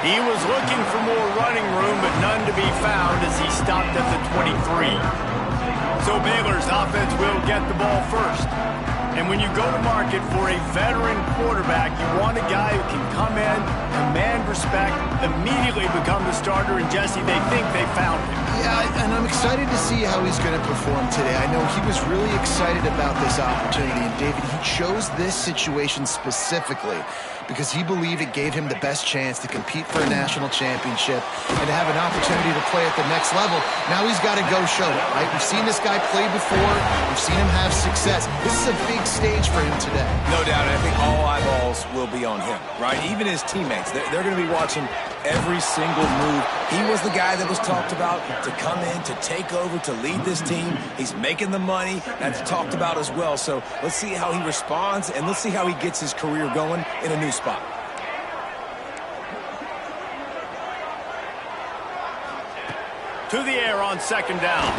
He was looking for more running room, but none to be found as he stopped at the 23. So Baylor's offense will get the ball first. And when you go to market for a veteran quarterback, you want a guy who can come in, command respect, immediately become the starter. And Jesse, they think they found him. Yeah, and I'm excited to see how he's going to perform today. I know he was really excited about this opportunity. And David, he chose this situation specifically because he believed it gave him the best chance to compete for a national championship and to have an opportunity to play at the next level. Now he's got to go show it, right? We've seen this guy play before. We've seen him have success. This is a big stage for him today. No doubt, and I think all eyeballs will be on him, right? Even his teammates, they're going to be watching every single move. He was the guy that was talked about to come in, to take over, to lead this team. He's making the money. That's talked about as well. So let's see how he responds, and let's see how he gets his career going in a new spot. To the air on second down.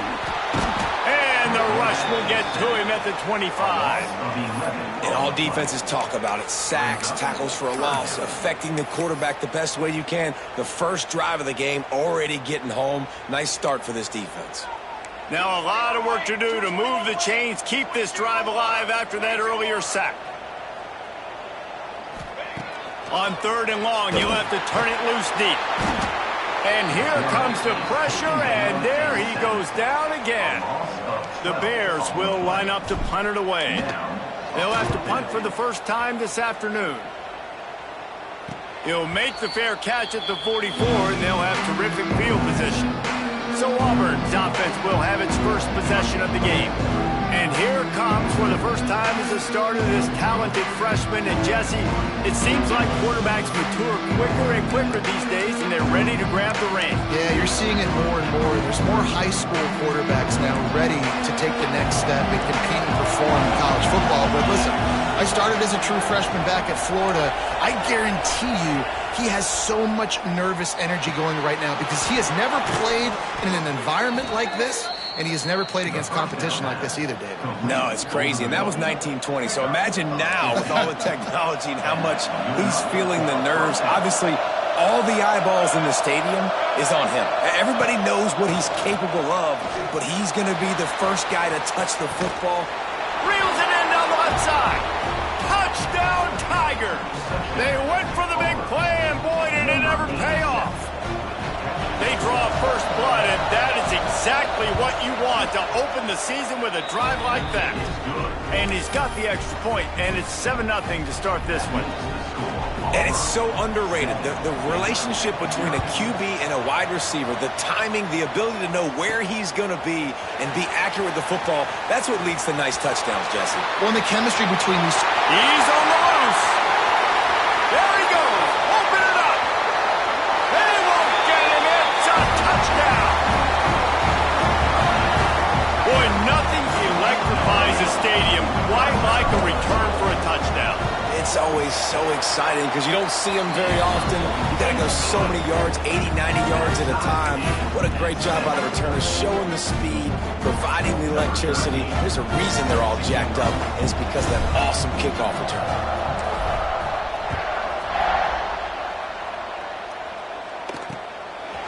And the rush will get to him at the 25. And all defenses talk about it. Sacks, tackles for a loss, affecting the quarterback the best way you can. The first drive of the game already getting home. Nice start for this defense. Now a lot of work to do to move the chains, keep this drive alive after that earlier sack. On third and long, you'll have to turn it loose deep. And here comes the pressure, and there he goes down again. The Bears will line up to punt it away. They'll have to punt for the first time this afternoon. He'll make the fair catch at the 44, and they'll have terrific field position. So Auburn's offense will have its first possession of the game. And here it comes for the first time as a starter, this talented freshman. And Jesse, it seems like quarterbacks mature quicker and quicker these days, and they're ready to grab the reins. Yeah, you're seeing it more and more. There's more high school quarterbacks now ready to take the next step and compete and perform in college football. But listen, I started as a true freshman back at Florida. I guarantee you he has so much nervous energy going right now because he has never played in an environment like this. And he has never played against competition like this either, David. No, it's crazy. And that was 1920. So imagine now with all the technology and how much he's feeling the nerves. Obviously, all the eyeballs in the stadium is on him. Everybody knows what he's capable of, but he's going to be the first guy to touch the football. Reels it in down the left side. Touchdown, Tigers. They went for the big play, and boy, did it ever pay off. They draw first blood, and that is exactly what you want to open the season with a drive like that. And he's got the extra point, and it's 7-0 to start this one. And it's so underrated. The relationship between a QB and a wide receiver, the timing, the ability to know where he's going to be and be accurate with the football, that's what leads to nice touchdowns, Jesse. Well, and the chemistry between these... He's on the loose. There he goes. Open it up. They won't get him. It's a touchdown. Boy, nothing electrifies a stadium quite like a return for a touchdown. It's always so exciting because you don't see them very often. You got to go so many yards, 80, 90 yards at a time. What a great job by the returners, showing the speed, providing the electricity. There's a reason they're all jacked up, and it's because of that awesome kickoff return.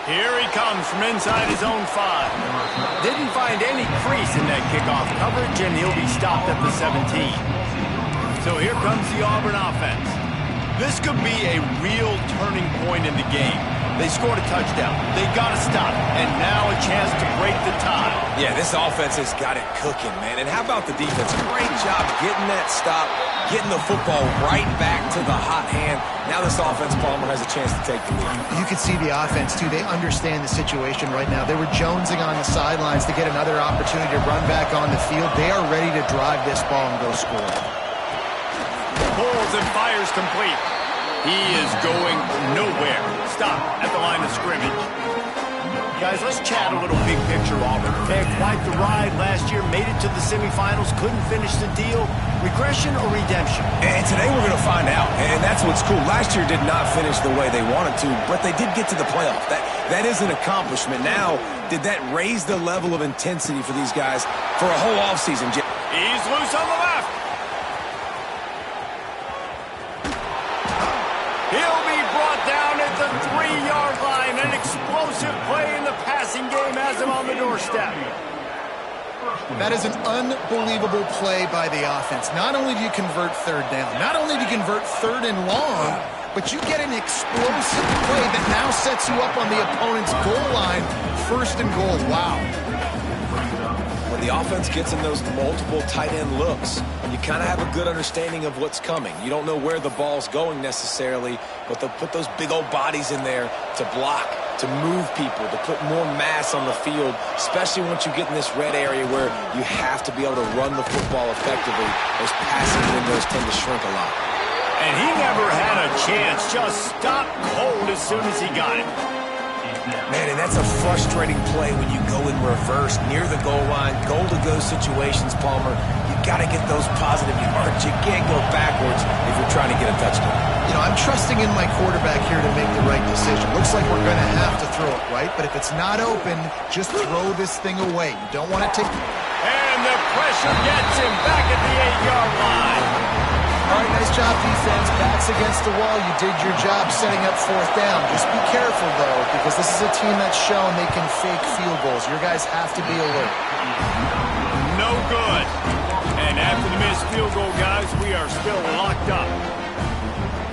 Here he comes from inside his own 5. Didn't find any crease in that kickoff coverage, and he'll be stopped at the 17. So here comes the Auburn offense. This could be a real turning point in the game. They scored a touchdown. They got to stop it. And now a chance to break the tie. Yeah, this offense has got it cooking, man. And how about the defense? Great job getting that stop, getting the football right back to the hot hand. Now this offense, Palmer, has a chance to take the lead. You can see the offense, too. They understand the situation right now. They were jonesing on the sidelines to get another opportunity to run back on the field. They are ready to drive this ball and go score. Pulls and fires complete. He is going nowhere. Stop at the line of scrimmage. Guys, let's chat a little big picture Auburn. They had quite the ride last year, made it to the semifinals, couldn't finish the deal. Regression or redemption? And today we're going to find out, and that's what's cool. Last year did not finish the way they wanted to, but they did get to the playoff. That is an accomplishment. Now, did that raise the level of intensity for these guys for a whole offseason? He's loose on the left. He'll be brought down at the 3. explosive play in the passing game has him on the doorstep. That is an unbelievable play by the offense. Not only do you convert third down, not only do you convert third and long, but you get an explosive play that now sets you up on the opponent's goal line, first and goal. Wow. When the offense gets in those multiple tight end looks, you kind of have a good understanding of what's coming. You don't know where the ball's going necessarily, but they'll put those big old bodies in there to block, to move people, to put more mass on the field, especially once you get in this red area where you have to be able to run the football effectively. Those passing windows tend to shrink a lot. And he never had a chance, just stopped cold as soon as he got it. Man, and that's a frustrating play when you go in reverse near the goal line, goal-to-go situations, Palmer. You got to get those positive yards. You can't go backwards if you're trying to get a touchdown. You know, I'm trusting in my quarterback here to make the right decision. Looks like we're going to have to throw it, right? But if it's not open, just throw this thing away. You don't want to take... And the pressure gets him back at the 8-yard line. All right, nice job, defense. Backs against the wall. You did your job setting up fourth down. Just be careful, though, because this is a team that's shown they can fake field goals. Your guys have to be alert. No good. And after the missed field goal, guys, we are still locked up.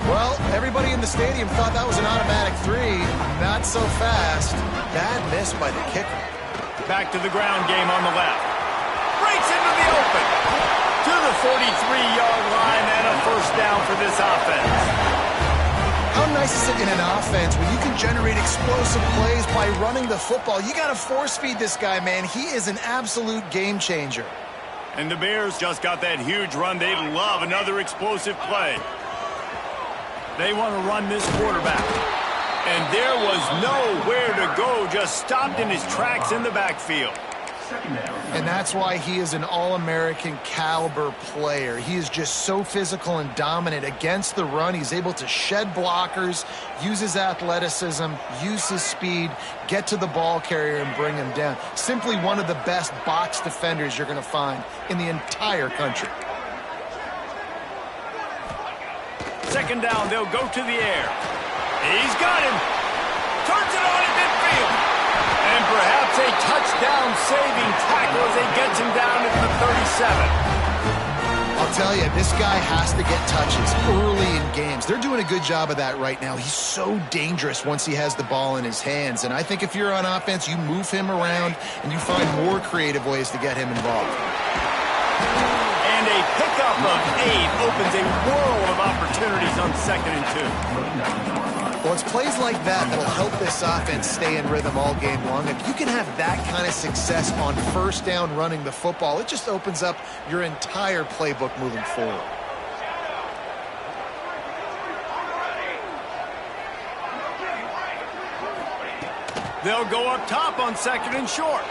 Well, everybody in the stadium thought that was an automatic 3. Not so fast. Bad miss by the kicker. Back to the ground game on the left. Breaks into the open. To the 43-yard line and a first down for this offense. How nice is it in an offense when you can generate explosive plays by running the football? You got to force feed this guy, man. He is an absolute game changer. And the Bears just got that huge run. They love another explosive play. They want to run this quarterback. And there was nowhere to go, just stopped in his tracks in the backfield. And that's why he is an all-American caliber player. He is just so physical and dominant against the run. He's able to shed blockers, use his athleticism, use his speed, get to the ball carrier and bring him down. Simply one of the best box defenders you're going to find in the entire country. Second down, they'll go to the air. He's got him. Turns it on in midfield. And perhaps a touchdown-saving tackle as he gets him down at the 37. I'll tell you, this guy has to get touches early in games. They're doing a good job of that right now. He's so dangerous once he has the ball in his hands. And I think if you're on offense, you move him around and you find more creative ways to get him involved. And a pickup of 8 opens a world of opportunities on 2nd and 2. Well, it's plays like that that'll help this offense stay in rhythm all game long. If you can have that kind of success on first down running the football, it just opens up your entire playbook moving forward. They'll go up top on 2nd and short.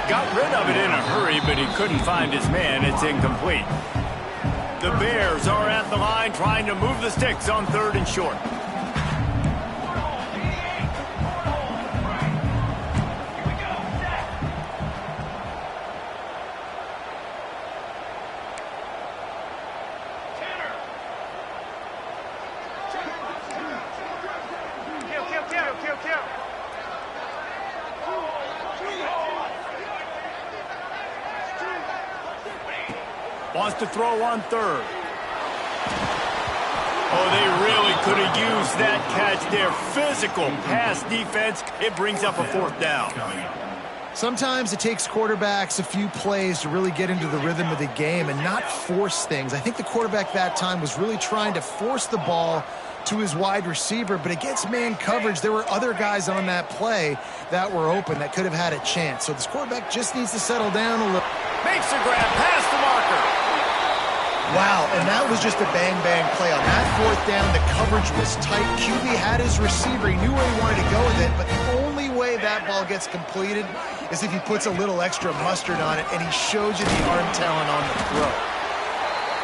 Got rid of it in a hurry, but he couldn't find his man. It's incomplete. The Bears are at the line trying to move the sticks on 3rd and short. Wants to throw on 3rd. Oh, they really could have used that catch there. Physical pass defense. It brings up a 4th down. Sometimes it takes quarterbacks a few plays to really get into the rhythm of the game and not force things. I think the quarterback that time was really trying to force the ball to his wide receiver, but against man coverage, there were other guys on that play that were open that could have had a chance. So this quarterback just needs to settle down a little. Makes a grab past the marker. Wow, and that was just a bang-bang play. On that 4th down, the coverage was tight. QB had his receiver. He knew where he wanted to go with it, but the only way that ball gets completed is if he puts a little extra mustard on it, and he shows you the arm talent on the throw.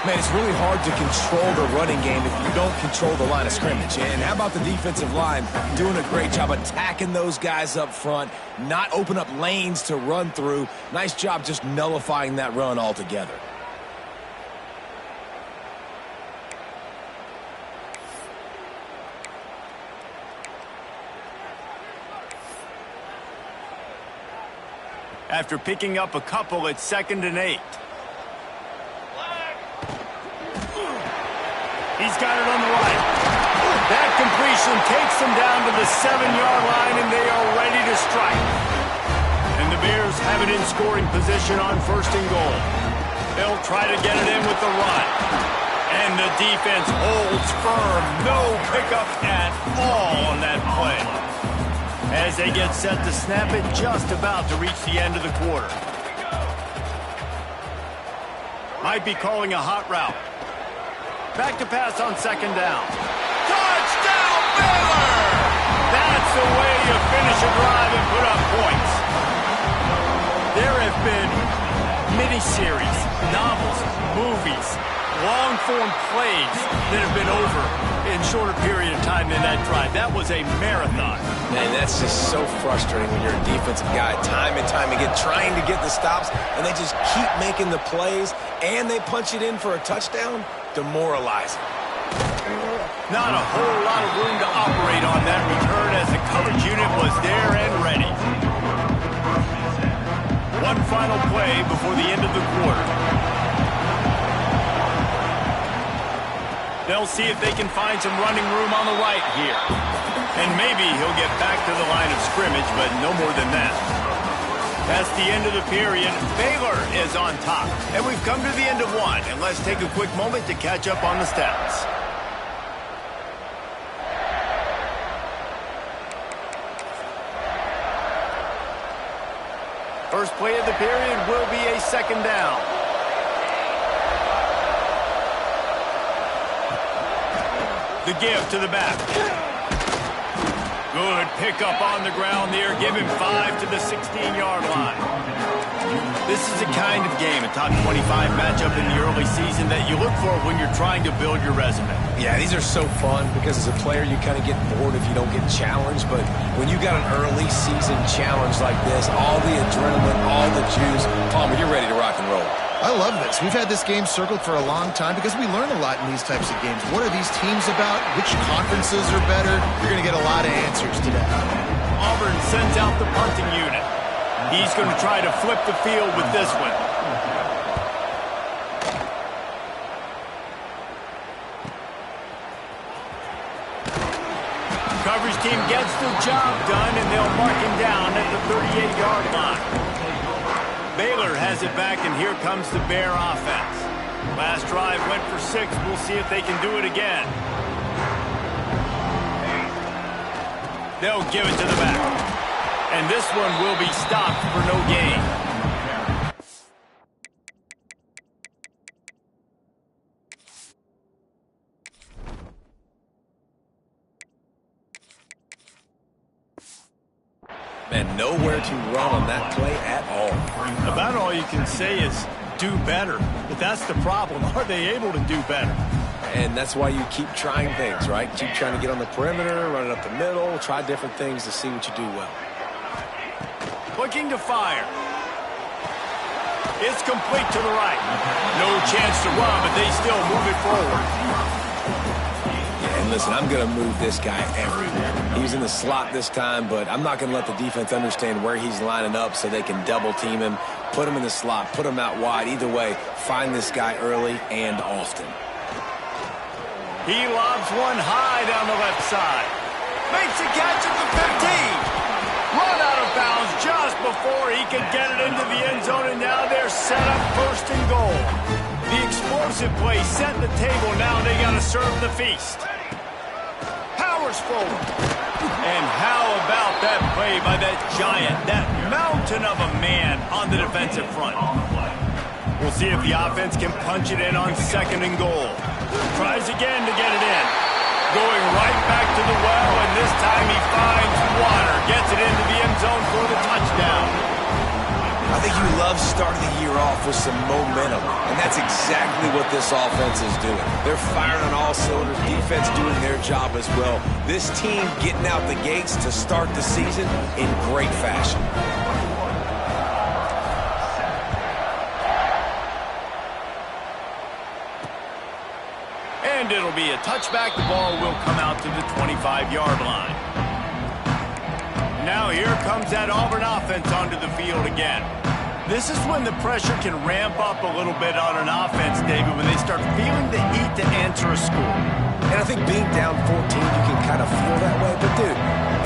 Man, it's really hard to control the running game if you don't control the line of scrimmage. And how about the defensive line doing a great job attacking those guys up front, not open up lanes to run through. Nice job just nullifying that run altogether. after picking up a couple at 2nd and 8. He's got it on the right. That completion takes them down to the 7-yard line, and they are ready to strike. And the Bears have it in scoring position on 1st and goal. They'll try to get it in with the run. And the defense holds firm. No pickup at all on that play. As they get set to snap it, just about to reach the end of the quarter. Might be calling a hot route. Back to pass on 2nd down. Touchdown, Baylor! That's the way you finish a drive and put up points. There have been miniseries, novels, movies, long-form plays that have been over in shorter period of time than that drive. That was a marathon. Man, that's just so frustrating when you're a defensive guy, time and time again, trying to get the stops, and they just keep making the plays, and they punch it in for a touchdown. Demoralizing. Not a whole lot of room to operate on that return as the coverage unit was there and ready. One final play before the end of the quarter. They'll see if they can find some running room on the right here. And maybe he'll get back to the line of scrimmage, but no more than that. That's the end of the period. Baylor is on top. And we've come to the end of one. And let's take a quick moment to catch up on the stats. First play of the period will be a 2nd down. The give to the back. Good pickup on the ground there. Give him 5 to the 16-yard line. This is the kind of game, a top 25 matchup in the early season, that you look for when you're trying to build your resume. Yeah, these are so fun because as a player you kind of get bored if you don't get challenged, but when you got an early season challenge like this, all the adrenaline, all the juice, Palmer, you're ready to rock and roll. I love this. We've had this game circled for a long time because we learn a lot in these types of games. What are these teams about? Which conferences are better? You're going to get a lot of answers today. Auburn sends out the punting unit. He's going to try to flip the field with this one. Coverage team gets the job done, and they'll mark him down at the 38-yard line. Baylor has it back, and here comes the Bear offense. Last drive went for 6. We'll see if they can do it again. They'll give it to the back. And this one will be stopped for no gain. And nowhere to run on that play at all. About all you can say is do better. But that's the problem. Are they able to do better? And that's why you keep trying things, right? Keep trying to get on the perimeter, run it up the middle, try different things to see what you do well. Looking to fire. It's complete to the right. No chance to run, but they still move it forward. Yeah, and listen, I'm going to move this guy everywhere. He's in the slot this time, but I'm not going to let the defense understand where he's lining up so they can double team him, put him in the slot, put him out wide. Either way, find this guy early and often. He lobs one high down the left side. Makes a catch at the 15. Run out of bounds just before he could get it into the end zone, and now they're set up 1st and goal. The explosive play set the table. Now they got to serve the feast. Powers forward. And how about that play by that giant, that mountain of a man on the defensive front? We'll see if the offense can punch it in on 2nd and goal. Tries again to get it in. Going right back to the well, and this time he finds water. Gets it into the end zone for the touchdown. I think you love starting the year off with some momentum, and that's exactly what this offense is doing. They're firing on all cylinders, defense doing their job as well. This team getting out the gates to start the season in great fashion. And it'll be a touchback. The ball will come out to the 25-yard line. Now here comes that Auburn offense onto the field again. This is when the pressure can ramp up a little bit on an offense, David, when they start feeling the heat to answer a score. And I think being down 14, you can kind of feel that way. But, dude,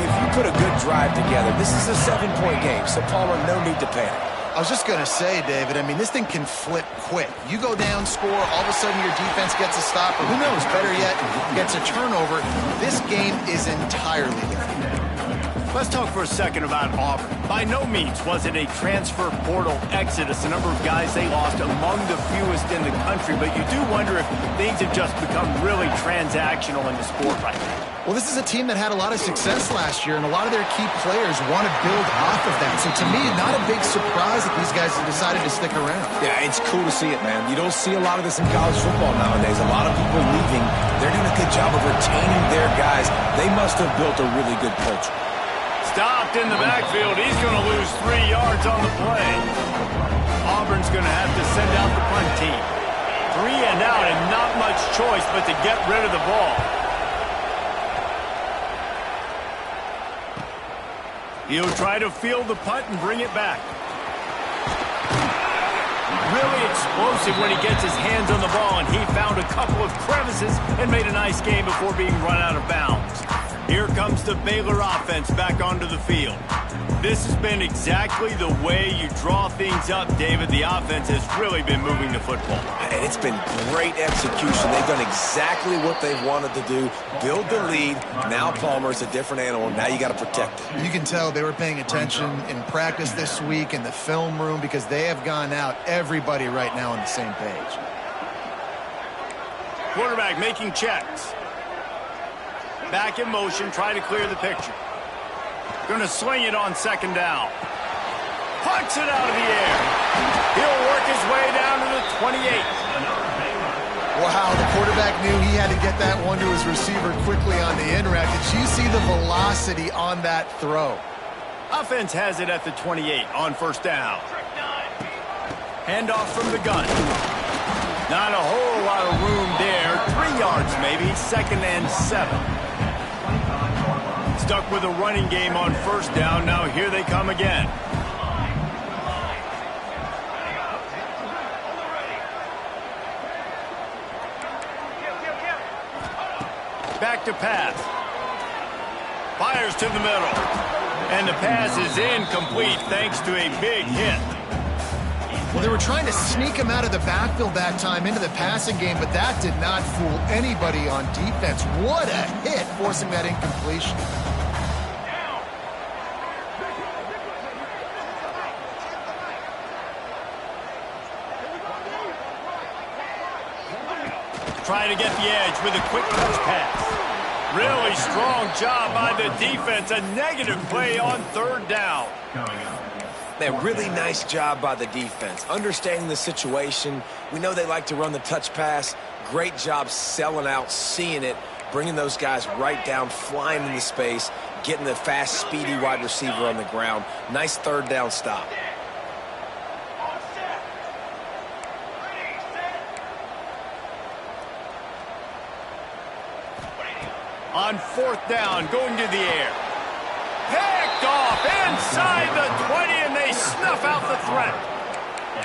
if you put a good drive together, this is a 7-point game, so Palmer, no need to panic. I was just going to say, David, I mean, this thing can flip quick. You go down, score, all of a sudden your defense gets a stop, or who knows, better yet, gets a turnover. This game is entirely different. Let's talk for a second about Auburn. By no means was it a transfer portal exodus, a number of guys they lost among the fewest in the country, but you do wonder if things have just become really transactional in the sport right now. Well, this is a team that had a lot of success last year, and a lot of their key players want to build off of that. So to me, not a big surprise that these guys have decided to stick around. Yeah, it's cool to see it, man. You don't see a lot of this in college football nowadays. A lot of people leaving. They're doing a good job of retaining their guys. They must have built a really good culture. Stopped in the backfield. He's going to lose 3 yards on the play. Auburn's going to have to send out the punt team. 3 and out, and not much choice but to get rid of the ball. He'll try to field the punt and bring it back. Really explosive when he gets his hands on the ball, and he found a couple of crevices and made a nice game before being run out of bounds. Here comes the Baylor offense back onto the field. This has been exactly the way you draw things up, David. The offense has really been moving the football. And it's been great execution. They've done exactly what they've wanted to do. Build the lead. Now Palmer's a different animal. Now you got to protect it. You can tell they were paying attention in practice this week in the film room because they have gone out, everybody right now on the same page. Quarterback making checks. Back in motion, try to clear the picture. Going to sling it on second down. Punts it out of the air. He'll work his way down to the 28. Wow, the quarterback knew he had to get that one to his receiver quickly on the in route. Did you see the velocity on that throw? Offense has it at the 28 on first down. Handoff from the gun. Not a whole lot of room there. 3 yards maybe, 2nd and 7. Stuck with a running game on first down. Now here they come again. Back to pass. Fires to the middle. And the pass is incomplete thanks to a big hit. Well, they were trying to sneak him out of the backfield that time into the passing game, but that did not fool anybody on defense. What a hit, forcing that incompletion. Trying to get the edge with a quick touch pass. Really strong job by the defense. A negative play on third down. Man, really nice job by the defense. Understanding the situation. We know they like to run the touch pass. Great job selling out, seeing it, bringing those guys right down, flying into space, getting the fast, speedy wide receiver on the ground. Nice third down stop. On fourth down, going to the air. Picked off inside the 20, and they snuff out the threat.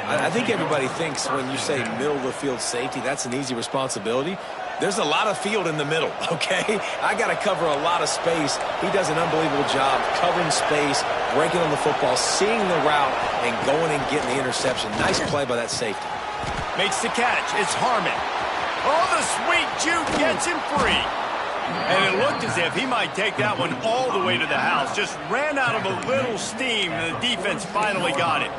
I think everybody thinks when you say middle of the field safety, that's an easy responsibility. There's a lot of field in the middle, okay? I got to cover a lot of space. He does an unbelievable job covering space, breaking on the football, seeing the route, and going and getting the interception. Nice play by that safety. Makes the catch. It's Harmon. Oh, the sweet juke gets him free. And it looked as if he might take that one all the way to the house. Just ran out of a little steam, and the defense finally got it.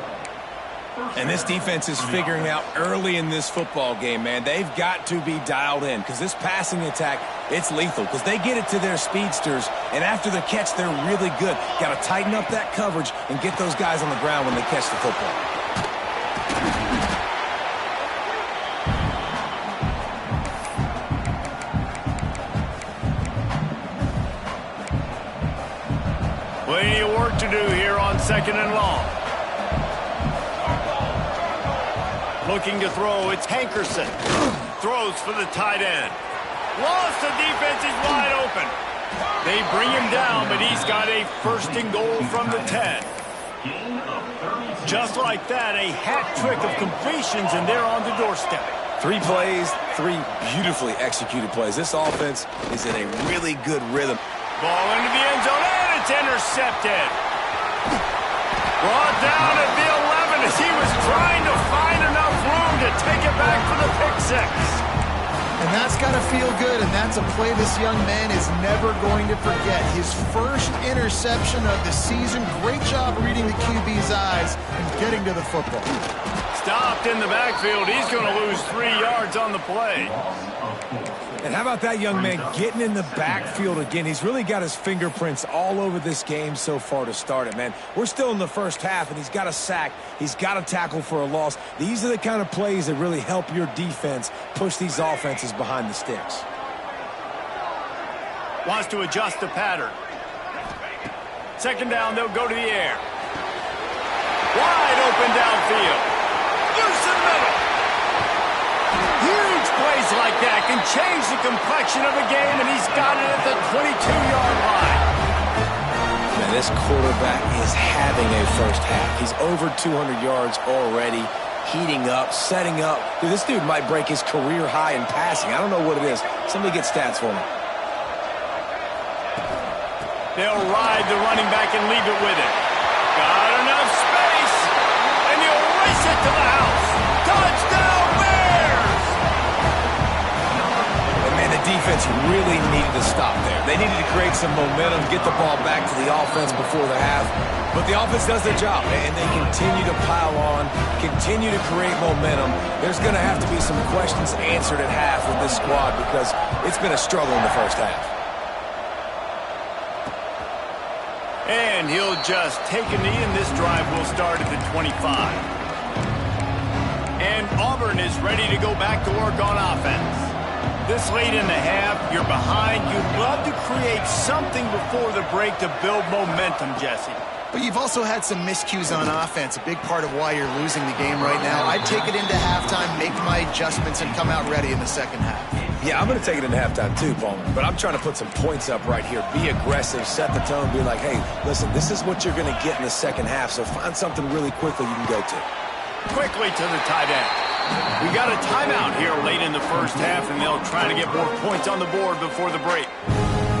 And this defense is figuring out early in this football game, man. They've got to be dialed in because this passing attack, it's lethal because they get it to their speedsters, and after the catch, they're really good. Got to tighten up that coverage and get those guys on the ground when they catch the football. Plenty of work to do here on second and long. Looking to throw, it's Hankerson. Throws for the tight end. Lost, the defense is wide open. They bring him down, but he's got a 1st and goal from the 10. Just like that, a hat trick of completions, and they're on the doorstep. 3 plays, 3 beautifully executed plays. This offense is in a really good rhythm. Ball into the end zone, and it's intercepted. Brought down at the 11 as he was trying to find enough room to take it back for the pick 6. And that's got to feel good, and that's a play this young man is never going to forget. His first interception of the season. Great job reading the QB's eyes and getting to the football. Stopped in the backfield. He's going to lose 3 yards on the play. And how about that young man getting in the backfield again? He's really got his fingerprints all over this game so far to start it, man. We're still in the first half, and he's got a sack. He's got a tackle for a loss. These are the kind of plays that really help your defense push these offenses behind the sticks. Wants to adjust the pattern. Second down, they'll go to the air. Wide open downfield. Loose in the middle. Huge plays like that can change the complexion of a game, and he's got it at the 22-yard line. Man, this quarterback is having a first half. He's over 200 yards already, heating up, setting up. Dude, this dude might break his career high in passing. I don't know what it is. Somebody get stats for me. They'll ride the running back and leave it with it. Got enough space, and he'll race it to the house. Touchdown, Bears! And man, the defense really needed to stop there. They needed to create some momentum, get the ball back to the offense before the half. But the offense does their job, and they continue to pile on, continue to create momentum. There's going to have to be some questions answered at half with this squad because it's been a struggle in the first half. And he'll just take a knee, and this drive will start at the 25. And Auburn is ready to go back to work on offense. This late in the half, you're behind. You'd love to create something before the break to build momentum, Jesse. But you've also had some miscues on offense, a big part of why you're losing the game right now. I'd take it into halftime, make my adjustments, and come out ready in the second half. Yeah, I'm going to take it into halftime too, Palmer. But I'm trying to put some points up right here. Be aggressive, set the tone, be like, hey, listen, this is what you're going to get in the second half, so find something really quickly you can go to. Quickly to the tight end. We got a timeout here late in the first half, and they'll try to get more points on the board before the break.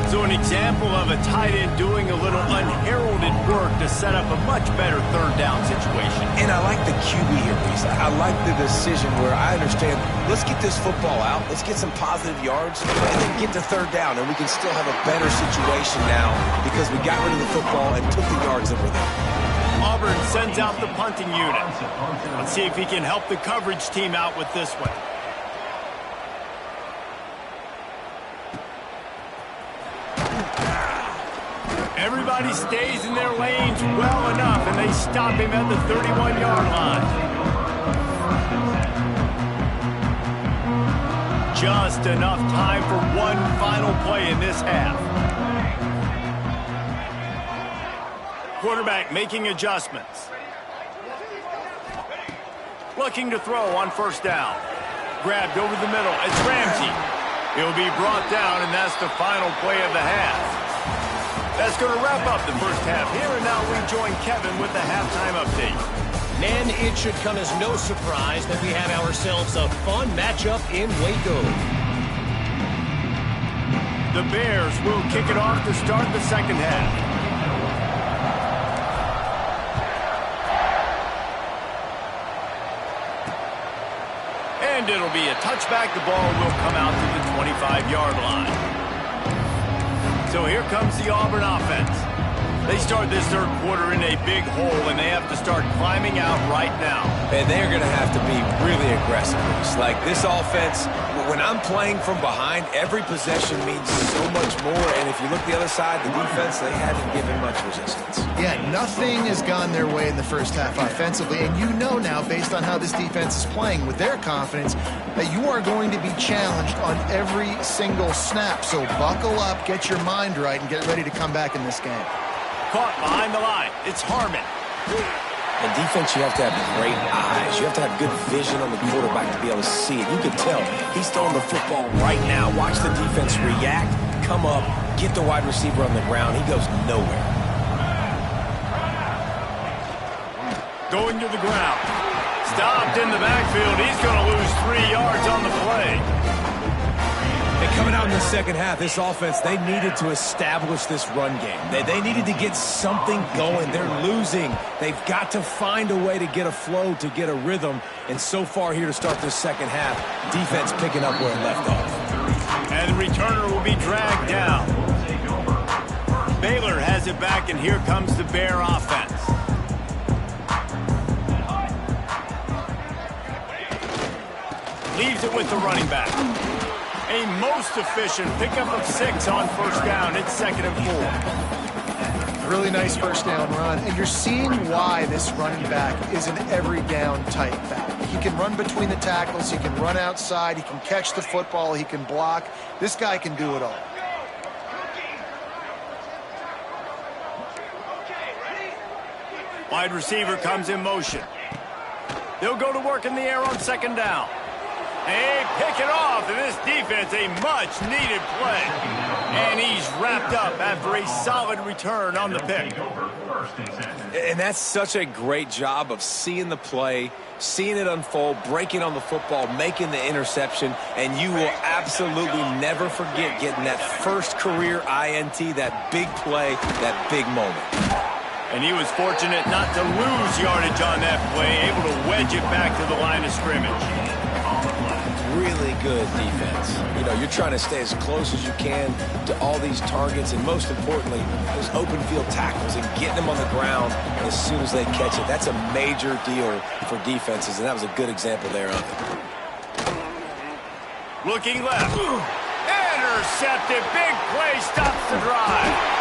So an example of a tight end doing a little unheralded work to set up a much better third down situation. And I like the QB here, Reese. I like the decision where I understand, let's get this football out, let's get some positive yards, and then get to third down, and we can still have a better situation now because we got rid of the football and took the yards that were there. Auburn sends out the punting unit. Let's see if he can help the coverage team out with this one. Everybody stays in their lanes well enough, and they stop him at the 31-yard line. Just enough time for one final play in this half. Quarterback making adjustments. Looking to throw on first down. Grabbed over the middle. It's Ramsey. He'll be brought down, and that's the final play of the half. That's going to wrap up the first half here, and now we join Kevin with the halftime update. Men, it should come as no surprise that we have ourselves a fun matchup in Waco. The Bears will kick it off to start the second half. And it'll be a touchback. The ball will come out to the 25-yard line. So here comes the Auburn offense. They start this third quarter in a big hole, and they have to start climbing out right now. And they're going to have to be really aggressive. It's like this offense, when I'm playing from behind, every possession means so much more. And if you look the other side, the defense, they haven't given much resistance. Yeah, nothing has gone their way in the first half offensively. And you know now, based on how this defense is playing with their confidence, that you are going to be challenged on every single snap. So buckle up, get your mind right, and get ready to come back in this game. Caught behind the line. It's Harmon. In defense, you have to have great eyes. You have to have good vision on the quarterback to be able to see it. You can tell he's throwing the football right now. Watch the defense react, come up, get the wide receiver on the ground. He goes nowhere. Going to the ground. Stopped in the backfield. He's going to lose 3 yards on the play. And coming out in the second half, this offense, they needed to establish this run game. They needed to get something going. They're losing. They've got to find a way to get a flow, to get a rhythm. And so far here to start this second half, defense picking up where it left off. And the returner will be dragged down. Baylor has it back, and here comes the Bear offense. Leaves it with the running back. A most efficient pickup of 6 on first down. It's 2nd and 4. Really nice first down run. And you're seeing why this running back is an every down type back. He can run between the tackles. He can run outside. He can catch the football. He can block. This guy can do it all. Wide receiver comes in motion. They'll go to work in the air on 2nd down. They pick it off, and this defense, a much-needed play. And he's wrapped up after a solid return on the pick. And that's such a great job of seeing the play, seeing it unfold, breaking on the football, making the interception, and you will absolutely never forget getting that first career INT, that big play, that big moment. And he was fortunate not to lose yardage on that play, able to wedge it back to the line of scrimmage. Really good defense. You know, you're trying to stay as close as you can to all these targets, and most importantly, those open field tackles and getting them on the ground as soon as they catch it. That's a major deal for defenses, and that was a good example there of it. Looking left. Intercepted. Big play stops the drive.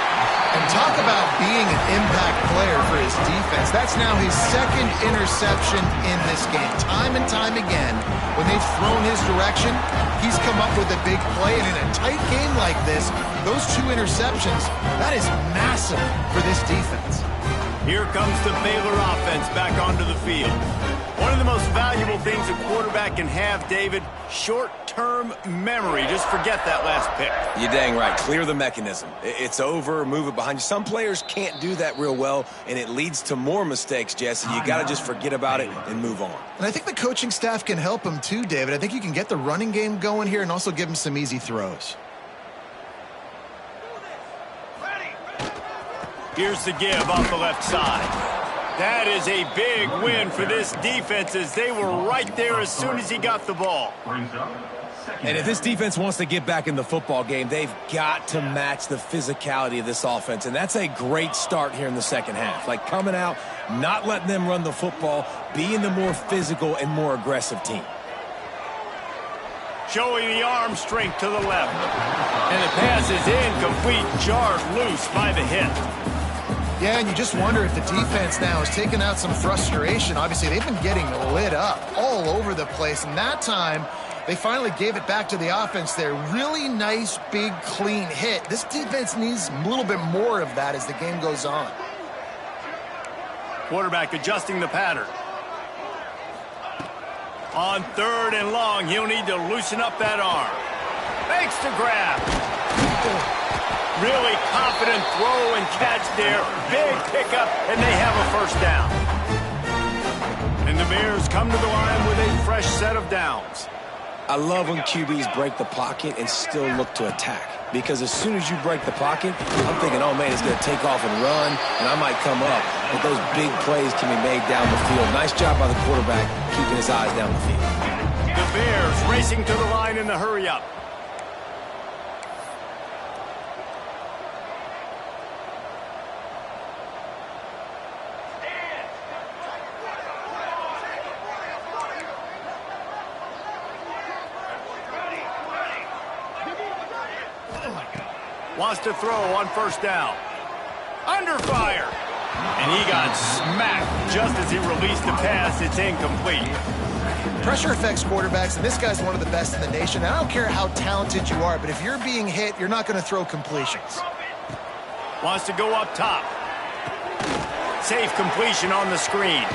And talk about being an impact player for his defense. That's now his 2nd interception in this game. Time and time again, when they've thrown his direction, he's come up with a big play. And in a tight game like this, those 2 interceptions, that is massive for this defense. Here comes the Baylor offense back onto the field. One of the most valuable things a quarterback can have, David, short-term memory. Just forget that last pick. You're dang right. Clear the mechanism. It's over, move it behind you. Some players can't do that real well, and it leads to more mistakes, Jesse. You got to just forget about it and move on. And I think the coaching staff can help him too, David. I think you can get the running game going here and also give him some easy throws. Here's the give off the left side. That is a big win for this defense as they were right there as soon as he got the ball. And if this defense wants to get back in the football game, they've got to match the physicality of this offense. And that's a great start here in the second half. Like coming out, not letting them run the football, being the more physical and more aggressive team. Showing the arm strength to the left. And the pass is incomplete, jarred loose by the hit. Yeah, and you just wonder if the defense now has taken out some frustration. Obviously, they've been getting lit up all over the place. And that time, they finally gave it back to the offense there. Really nice, big, clean hit. This defense needs a little bit more of that as the game goes on. Quarterback adjusting the pattern. On 3rd and long, he'll need to loosen up that arm. Makes the grab. Really confident throw and catch there. Big pickup, and they have a first down. And the Bears come to the line with a fresh set of downs. I love when QBs break the pocket and still look to attack. Because as soon as you break the pocket, I'm thinking, oh, man, he's going to take off and run, and I might come up. But those big plays can be made down the field. Nice job by the quarterback keeping his eyes down the field. The Bears racing to the line in the hurry-up. Wants to throw on first down. Under fire. And he got smacked just as he released the pass. It's incomplete. Pressure affects quarterbacks, and this guy's one of the best in the nation. I don't care how talented you are, but if you're being hit, you're not going to throw completions. Wants to go up top. Safe completion on the screen.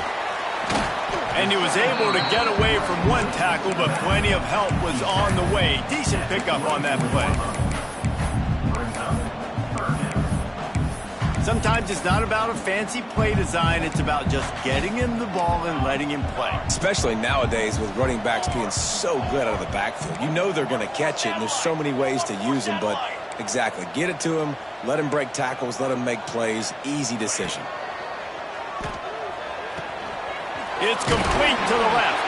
And he was able to get away from one tackle, but plenty of help was on the way. Decent pickup on that play. Sometimes it's not about a fancy play design. It's about just getting him the ball and letting him play. Especially nowadays with running backs being so good out of the backfield. You know they're going to catch it, and there's so many ways to use them. But exactly, get it to him, let him break tackles, let him make plays. Easy decision. It's complete to the left.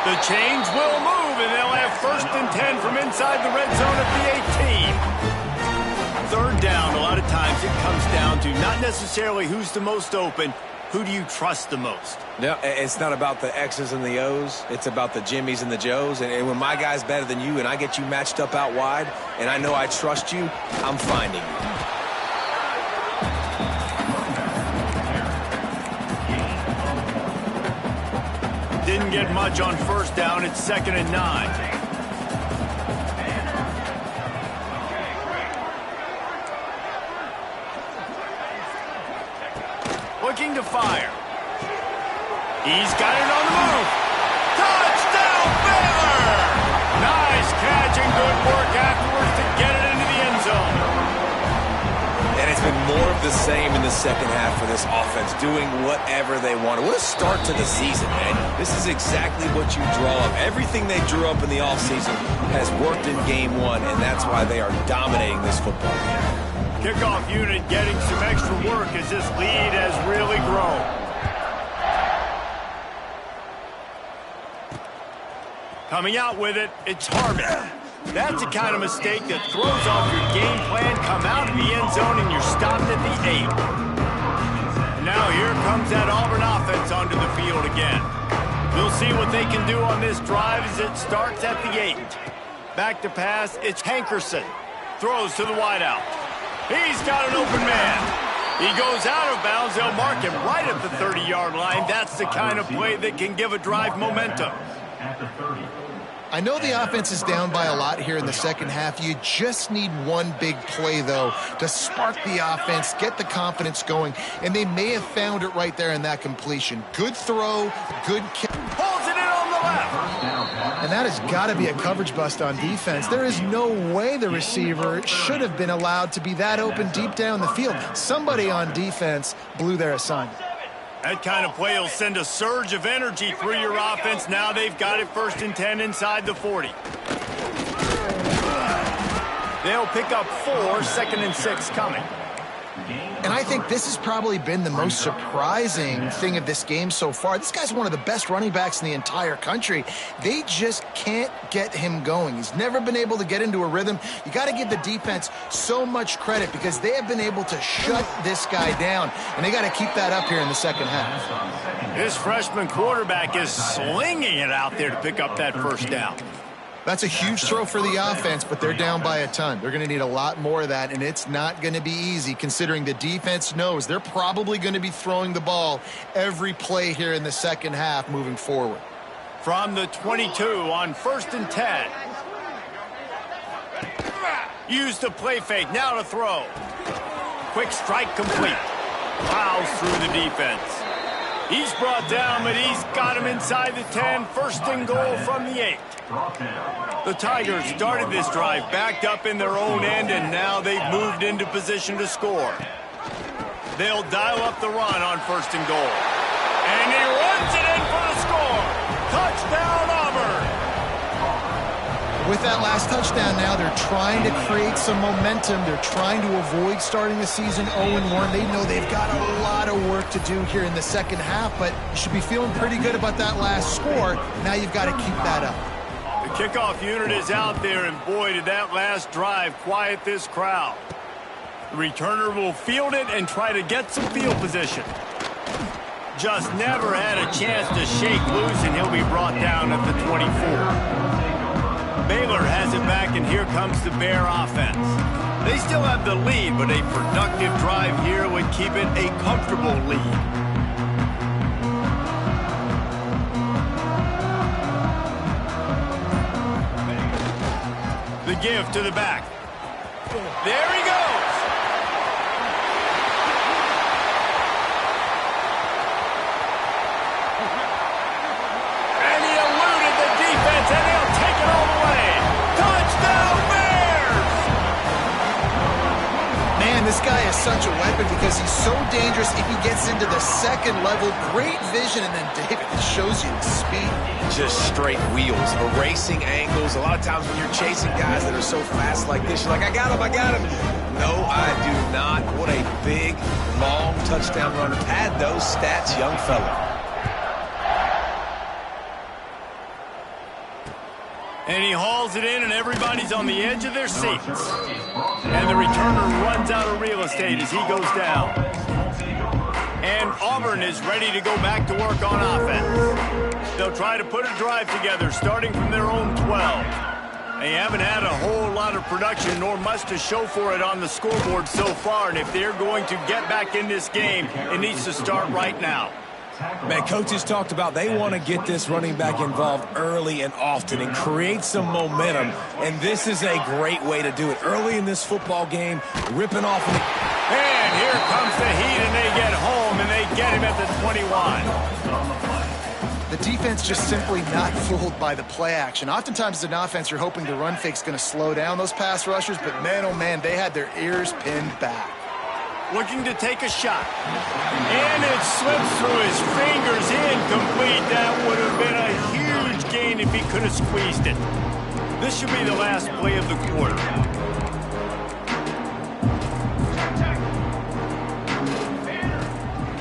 The chains will move, and they'll have 1st and 10 from inside the red zone at the 18. 3rd down, a lot of times it comes down to not necessarily who's the most open, who do you trust the most? No, it's not about the X's and the O's. It's about the Jimmys and the Joes. And when my guy's better than you and I get you matched up out wide and I know I trust you, I'm finding you. Didn't get much on 1st down. It's 2nd and 9. Looking to fire. He's got it on the move. Touchdown, Baylor! Nice catch and good work afterwards to get it into the end zone. And it's been more of the same in the second half for this offense, doing whatever they want. What a start to the season, man. This is exactly what you draw up. Everything they drew up in the offseason has worked in game 1, and that's why they are dominating this football game. Kickoff unit getting some extra work as this lead has really grown. Coming out with it, it's Harmon. That's the kind of mistake that throws off your game plan. Come out of the end zone and you're stopped at the 8. And now here comes that Auburn offense onto the field again. We'll see what they can do on this drive as it starts at the 8. Back to pass, it's Hankerson. Throws to the wideout. He's got an open man. He goes out of bounds. They'll mark him right at the 30-yard line. That's the kind of play that can give a drive momentum. I know the offense is down by a lot here in the second half. You just need one big play, though, to spark the offense, get the confidence going, and they may have found it right there in that completion. Good throw, good kick. Pulls it in on the left. And that has got to be a coverage bust on defense. There is no way the receiver should have been allowed to be that open deep down the field. Somebody on defense blew their assignment. That kind of play will send a surge of energy through your offense. Now they've got it 1st and 10 inside the 40. They'll pick up 4, 2nd and 6 coming. And I think this has probably been the most surprising thing of this game so far. This guy's one of the best running backs in the entire country. They just can't get him going. He's never been able to get into a rhythm. You got to give the defense so much credit because they have been able to shut this guy down, and they got to keep that up here in the second half. This freshman quarterback is slinging it out there to pick up that 1st down. That's a huge throw for the offense, but they're down by a ton. They're going to need a lot more of that, and it's not going to be easy considering the defense knows they're probably going to be throwing the ball every play here in the second half moving forward. From the 22 on 1st and 10. Use the play fake, now to throw. Quick strike complete. Plows through the defense. He's brought down, but he's got him inside the 10. 1st and goal from the 8. The Tigers started this drive backed up in their own end, and now they've moved into position to score. They'll dial up the run on 1st and goal. And he runs it in for the score. Touchdown, Auburn. With that last touchdown now, they're trying to create some momentum. They're trying to avoid starting the season 0-1. They know they've got a lot of work to do here in the second half, but you should be feeling pretty good about that last score. Now you've got to keep that up. The kickoff unit is out there, and boy, did that last drive quiet this crowd. The returner will field it and try to get some field position. Just never had a chance to shake loose, and he'll be brought down at the 24. Baylor has it back, and here comes the Bear offense. They still have the lead, but a productive drive here would keep it a comfortable lead. The give to the back. There he goes. And he eluded the defense, and they'll take it all the way. Touchdown, Bears! Man, this guy is such a weapon because he's so dangerous if he gets into the second level. Great vision, and then David, it shows you the speed. Just straight wheels, erasing angles. A lot of times when you're chasing guys that are so fast like this, you're like, I got him, I got him. No, I do not. What a big, long touchdown run. Add those stats, young fella. And he hauls it in, and everybody's on the edge of their seats. And the returner runs out of real estate as he goes down. And Auburn is ready to go back to work on offense. They'll try to put a drive together, starting from their own 12. They haven't had a whole lot of production, nor much to show for it on the scoreboard so far. And if they're going to get back in this game, it needs to start right now. Man, coaches talked about they want to get this running back involved early and often and create some momentum, and this is a great way to do it. Early in this football game, ripping off. And here comes the heat, and they get home, and they get him at the 21. The defense just simply not fooled by the play action. Oftentimes as an offense, you're hoping the run fake's going to slow down those pass rushers, but man, oh man, they had their ears pinned back. Looking to take a shot. And it slips through his fingers, incomplete. That would have been a huge gain if he could have squeezed it. This should be the last play of the quarter.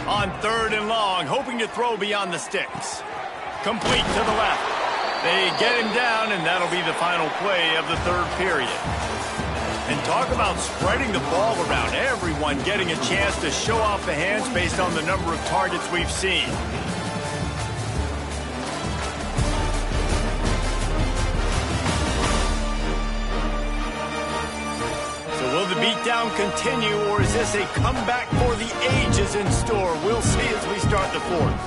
On 3rd and long, hoping to throw beyond the sticks. Complete to the left. They get him down, and that'll be the final play of the 3rd period. And talk about spreading the ball around. Everyone getting a chance to show off the hands based on the number of targets we've seen. So will the beatdown continue, or is this a comeback for the ages in store? We'll see as we start the 4th.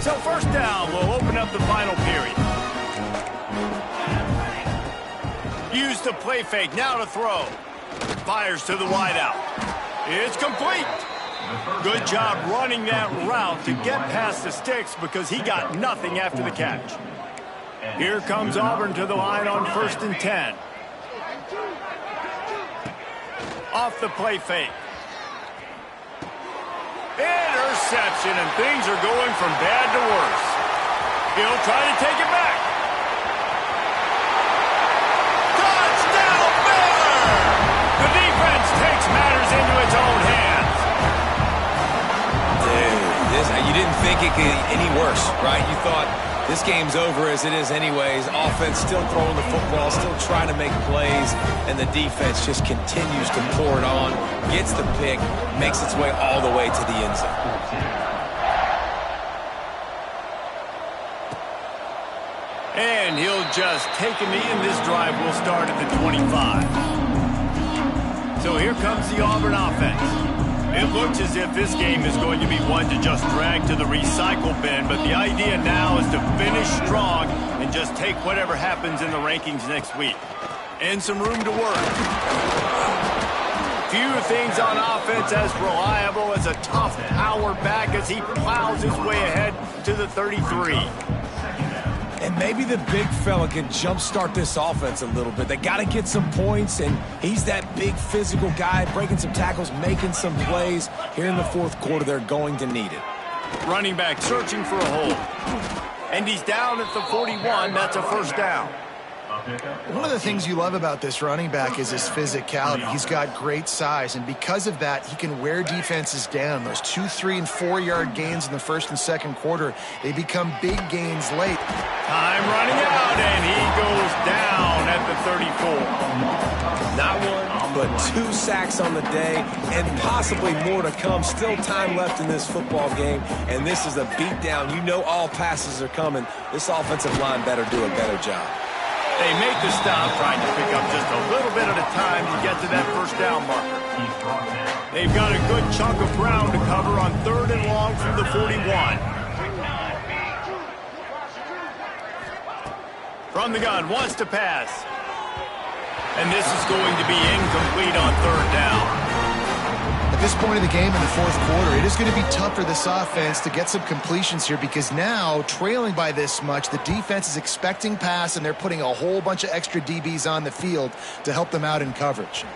So 1st down, we'll open up the final period. Use the play fake, now to throw. Fires to the wideout. It's complete. Good job running that route to get past the sticks because he got nothing after the catch. Here comes Auburn to the line on 1st and 10. Off the play fake. Interception, and things are going from bad to worse. He'll try to take it back. The defense takes matters into its own hands. Dude, you didn't think it could get any worse, right? You thought this game's over as it is anyways. Offense still throwing the football, still trying to make plays, and the defense just continues to pour it on, gets the pick, makes its way all the way to the end zone. And he'll just take him in. This drive will start at the 25. So here comes the Auburn offense. It looks as if this game is going to be one to just drag to the recycle bin, but the idea now is to finish strong and just take whatever happens in the rankings next week. And some room to work. Few things on offense as reliable as a tough power back as he plows his way ahead to the 33. And maybe the big fella can jumpstart this offense a little bit. They got to get some points, and he's that big physical guy, breaking some tackles, making some plays. Here in the 4th quarter, they're going to need it. Running back searching for a hole. And he's down at the 41. That's a 1st down. One of the things you love about this running back is his physicality. He's got great size, and because of that, he can wear defenses down. Those 2, 3, and 4-yard gains in the 1st and 2nd quarter, they become big gains late. Time running out, and he goes down at the 34. Not one, but 2 sacks on the day, and possibly more to come. Still time left in this football game, and this is a beatdown. You know all passes are coming. This offensive line better do a better job. They make the stop, trying to pick up just a little bit at a time to get to that 1st down marker. They've got a good chunk of ground to cover on 3rd and long from the 41. From the gun, wants to pass. And this is going to be incomplete on 3rd down. At this point of the game in the fourth quarter, it is going to be tough for this offense to get some completions here because now, trailing by this much, the defense is expecting pass, and they're putting a whole bunch of extra DBs on the field to help them out in coverage.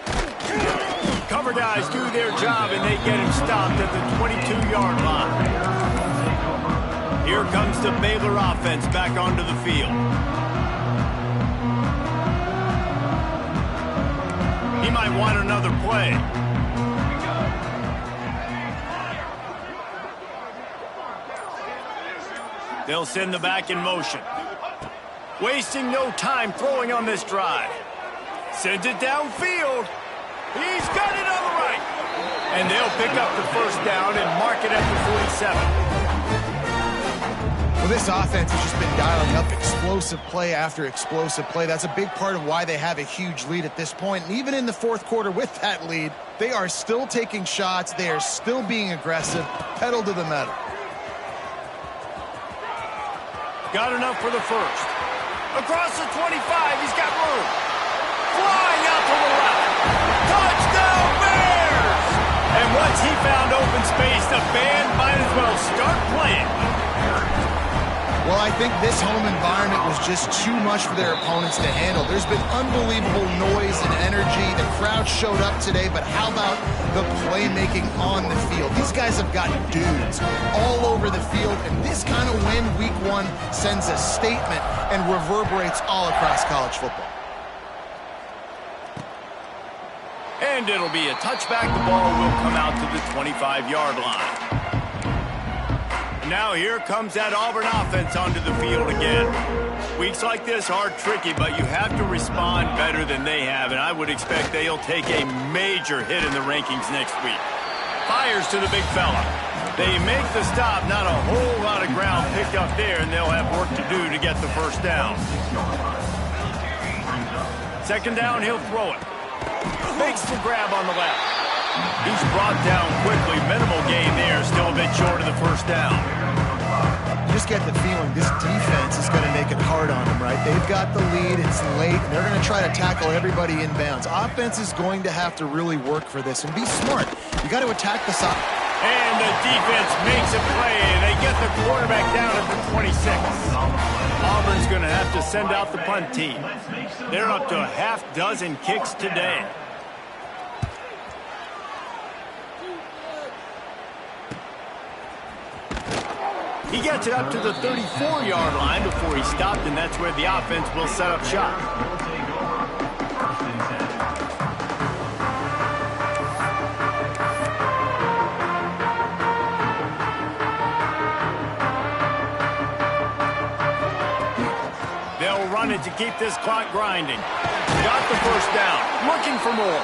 Cover guys do their job, and they get him stopped at the 22-yard line. Here comes the Baylor offense back onto the field. He might want another play. They'll send the back in motion. Wasting no time throwing on this drive. Sends it downfield. He's got it on the right. And they'll pick up the first down and mark it at the 47. Well, this offense has just been dialing up explosive play after explosive play. That's a big part of why they have a huge lead at this point. And even in the fourth quarter with that lead, they are still taking shots. They are still being aggressive, pedal to the metal. Got enough for the first. Across the 25, he's got room. Flying out to the left. Touchdown Bears! And once he found open space, the band might as well start playing. Well, I think this home environment was just too much for their opponents to handle. There's been unbelievable noise and energy. The crowd showed up today, but how about the playmaking on the field? These guys have got dudes all over the field, and this kind of win week one sends a statement and reverberates all across college football. And it'll be a touchback. The ball will come out to the 25-yard line. Now here comes that Auburn offense onto the field again. Weeks like this are tricky, but you have to respond better than they have, and I would expect they'll take a major hit in the rankings next week. Fires to the big fella. They make the stop, not a whole lot of ground picked up there, and they'll have work to do to get the first down. Second down, he'll throw it. Makes the grab on the left. He's brought down quickly. Minimal gain there, still a bit short of the first down. You just get the feeling this defense is going to make it hard on them, right? They've got the lead, it's late, and they're going to try to tackle everybody inbounds. Offense is going to have to really work for this and be smart. You got to attack the side. And the defense makes a play. They get the quarterback down at the 26. Auburn's going to have to send out the punt team. They're up to a half dozen kicks today. He gets it up to the 34-yard line before he stopped, and that's where the offense will set up shop. They'll run it to keep this clock grinding. Got the first down, looking for more.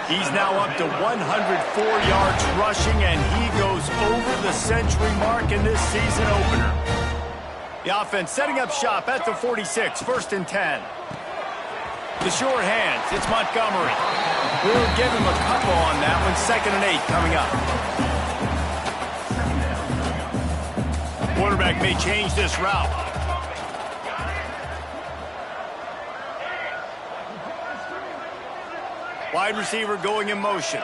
He's now up to 104 yards rushing, and he goes over the century mark in this season opener. The offense setting up shop at the 46, first and 10. The short hands, it's Montgomery. We'll give him a couple on that one, second and 8 coming up. Quarterback may change this route. Wide receiver going in motion.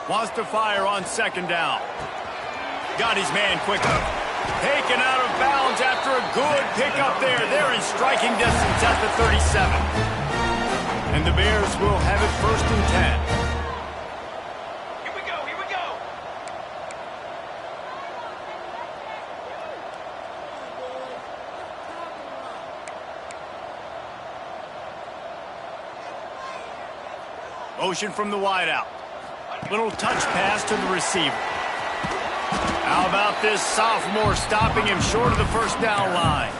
Wants to fire on second down. Got his man quicker. Taken out of bounds after a good pickup there. They're in striking distance at the 37. And the Bears will have it first and 10. Here we go, here we go. Motion from the wideout. Little touch pass to the receiver. How about this sophomore stopping him short of the first down line?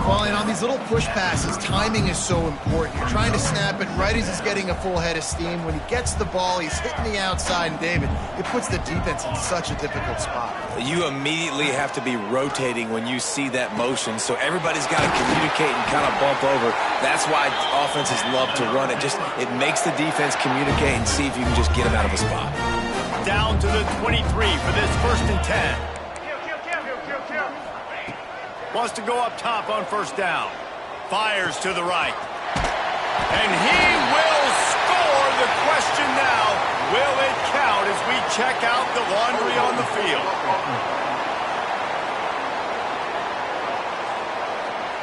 Well, and on these little push passes, timing is so important. You're trying to snap it right as he's getting a full head of steam. When he gets the ball, he's hitting the outside, and David, it puts the defense in such a difficult spot. You immediately have to be rotating when you see that motion, so everybody's got to communicate and kind of bump over. That's why offenses love to run it. It makes the defense communicate and see if you can just get them out of a spot. Down to the 23 for this first and 10. Wants to go up top on first down. Fires to the right. And he will The question now, will it count as we check out the laundry on the field?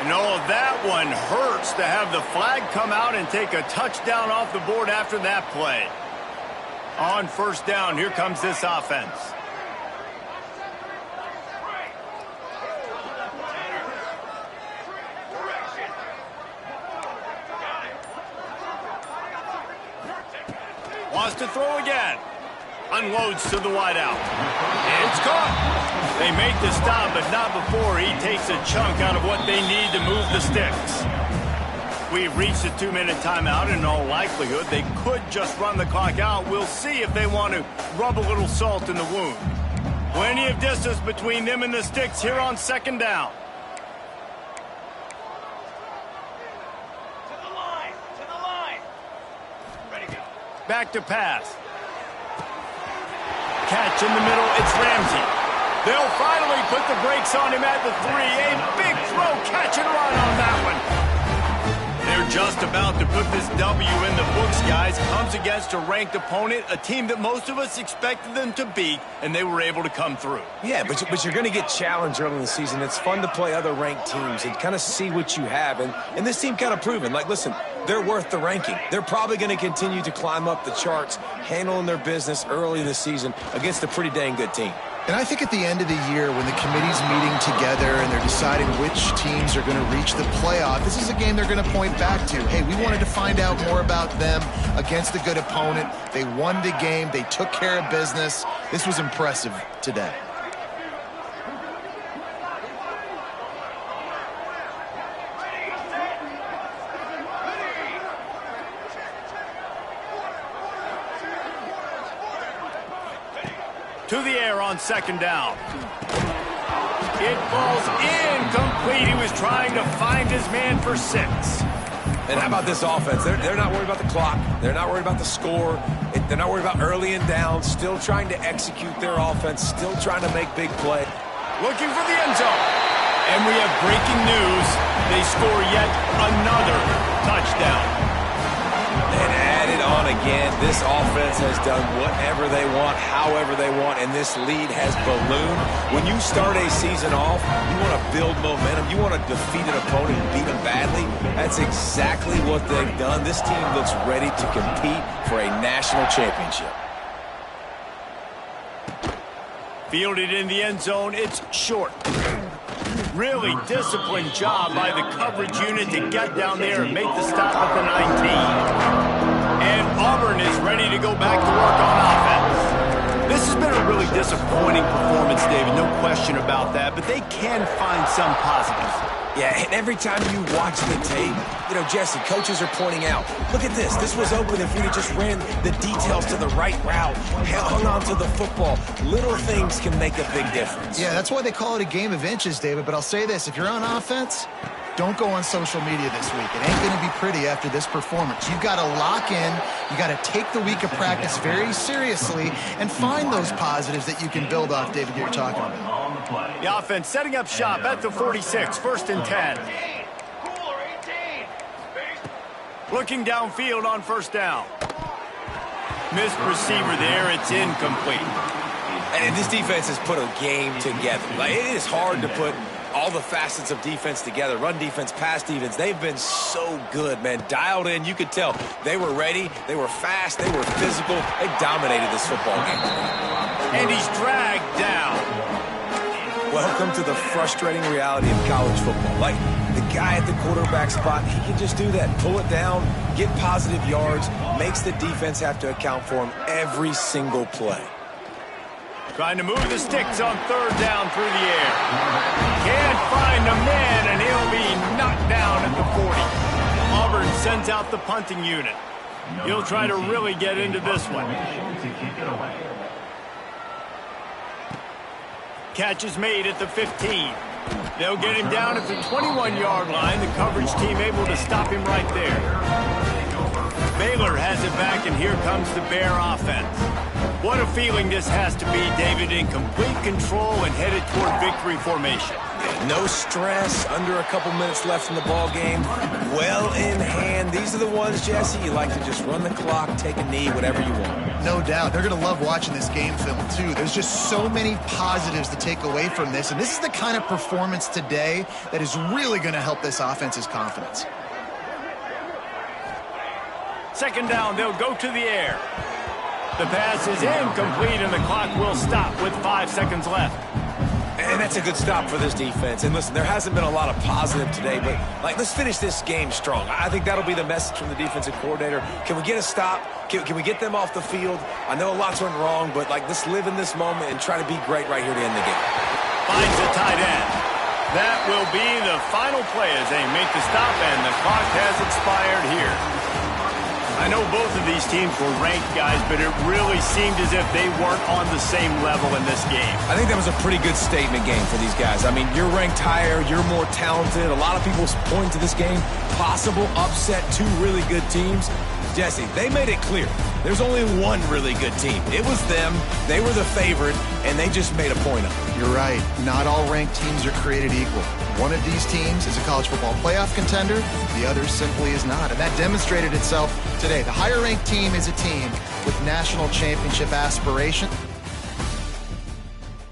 And oh, that one hurts to have the flag come out and take a touchdown off the board after that play. On first down, here comes this offense. Wants to throw again. Unloads to the wideout. It's caught. They make the stop, but not before he takes a chunk out of what they need to move the sticks. We've reached a 2-minute timeout, and in all likelihood, they could just run the clock out. We'll see if they want to rub a little salt in the wound. Plenty of distance between them and the sticks here on second down. To the line. To the line. Ready, go. Back to pass. Catch in the middle, it's Ramsey. They'll finally put the brakes on him at the 3. A big throw, catch and run on that one. They're just about to put this W in the books, guys. Comes against a ranked opponent, a team that most of us expected them to beat, and they were able to come through. Yeah, but you're going to get challenged early in the season. It's fun to play other ranked teams and kind of see what you have. And this team kind of proven, like, listen, they're worth the ranking. They're probably going to continue to climb up the charts, handling their business early in the season against a pretty dang good team. And I think at the end of the year, when the committee's meeting together and they're deciding which teams are going to reach the playoff, this is a game they're going to point back to. Hey, we wanted to find out more about them against a good opponent. They won the game. They took care of business. This was impressive today. To the air on second down. It falls incomplete. He was trying to find his man for 6. And how about this offense? They're not worried about the clock. They're not worried about the score. They're not worried about early and down. Still trying to execute their offense. Still trying to make big play. Looking for the end zone. And we have breaking news. They score yet another touchdown. And added on again, this offense has done whatever they want, however they want, and this lead has ballooned. When you start a season off, you want to build momentum. You want to defeat an opponent and beat them badly. That's exactly what they've done. This team looks ready to compete for a national championship. Fielded in the end zone, it's short. Really disciplined job by the coverage unit to get down there and make the stop at the 19. And Auburn is ready to go back to work on offense. This has been a really disappointing performance, David, no question about that, but they can find some positives. Yeah, and every time you watch the tape, you know, Jesse, coaches are pointing out, look at this. This was open if we'd have just ran the details to the right route, hung on to the football. Little things can make a big difference. Yeah, that's why they call it a game of inches, David. But I'll say this, if you're on offense, don't go on social media this week. It ain't going to be pretty after this performance. You've got to lock in. You got to take the week of practice very seriously and find those positives that you can build off, David, you're talking about. The offense setting up shop at the 46, 1st and 10. Cooler 18. Looking downfield on first down. Missed receiver there. It's incomplete. And this defense has put a game together. Like, it is hard to put all the facets of defense together. Run defense, pass defense. They've been so good, man. Dialed in. You could tell they were ready. They were fast. They were physical. They dominated this football game. And he's dragged down. Welcome to the frustrating reality of college football. Like, the guy at the quarterback spot, he can just do that. Pull it down, get positive yards, makes the defense have to account for him every single play. Trying to move the sticks on third down through the air. Can't find the man, and he'll be knocked down at the 40. Auburn sends out the punting unit. He'll try to really get into this one. Catch is made at the 15. They'll get him down at the 21-yard line. The coverage team able to stop him right there. Baylor has it back, and here comes the Bear offense. What a feeling this has to be, David, in complete control and headed toward victory formation. good. No stress, under a couple minutes left in the ball game. Well in hand. These are the ones, Jesse, you like to just run the clock, take a knee, whatever you want. No doubt. They're going to love watching this game film, too. There's just so many positives to take away from this, and this is the kind of performance today that is really going to help this offense's confidence. Second down, they'll go to the air. The pass is incomplete, and the clock will stop with 5 seconds left. And that's a good stop for this defense. And listen, there hasn't been a lot of positive today, but let's finish this game strong. I think that'll be the message from the defensive coordinator. Can we get a stop? Can we get them off the field? I know a lot's went wrong, but let's live in this moment and try to be great right here to end the game. Finds the tight end. That will be the final play as they make the stop, and the clock has expired here. I know both of these teams were ranked, guys, but it really seemed as if they weren't on the same level in this game. I think that was a pretty good statement game for these guys. I mean, you're ranked higher, you're more talented. A lot of people point to this game, possible upset, two really good teams. Jesse, they made it clear. There's only one really good team. It was them. They were the favorite, and they just made a point of it. You're right. Not all ranked teams are created equal. One of these teams is a college football playoff contender. The other simply is not. And that demonstrated itself today. The higher ranked team is a team with national championship aspiration.